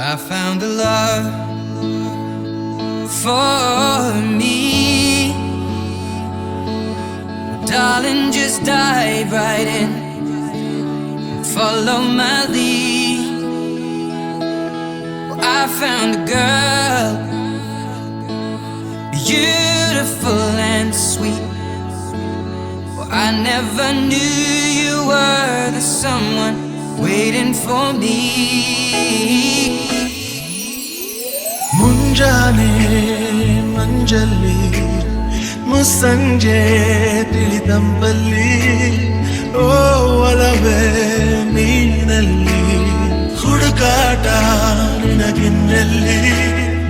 I found a love for me. Darling, just dive right in, follow my lead. I found a girl, beautiful and sweet. I never knew you were the someone waiting for me. ಮುಂಜಾನೆ ಮಂಜಲ್ಲಿ ಮುಸ್ಸಂಜೆ ತಿಳಿತಂಬಲ್ಲಿ ಓ ಒಲವೇ ನೀನಲ್ಲಿ ಹುಡುಕಾಟ ನಿನಗಿನ್ನಲ್ಲಿ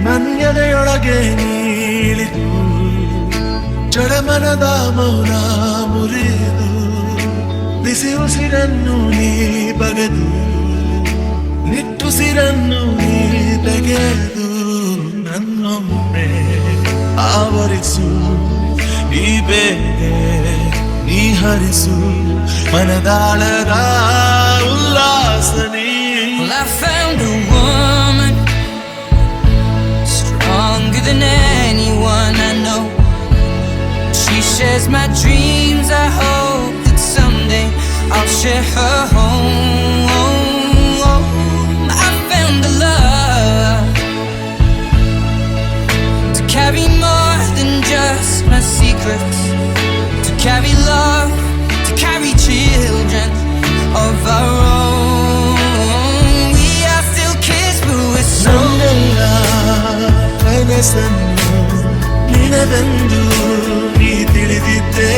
ನನ್ನೆದೆಯೊಳಗೆ ನೀಳಿತು ಜಡಮನದ ಮೌನ ಮುರಿದು ಬಿಸಿ ಉಸಿರನ್ನು ನೀ ಬಗೆದು ನಿಟ್ಟುಸಿರನ್ನು ನೀ ತೆಗೆದು ನನ್ನೊಮ್ಮೆ ಆವರಿಸು ಈ ಬೇಗೆ ನೀ ಹರಿಸು ಮನದಾಳದ ಉಲ್ಲಾಸ ನೀ. Well, I found a woman stronger than anyone I know. She shares my dreams. I hope that someday I'll share her home. I found a love to carry more than just my secrets, to carry love, to carry children of our own. We are still kids, but we're so ನನ್ನೆಲ್ಲ ಕನಸನ್ನು ನಿನದೆಂದು ನೀ ತಿಳಿದಿದ್ದೆ.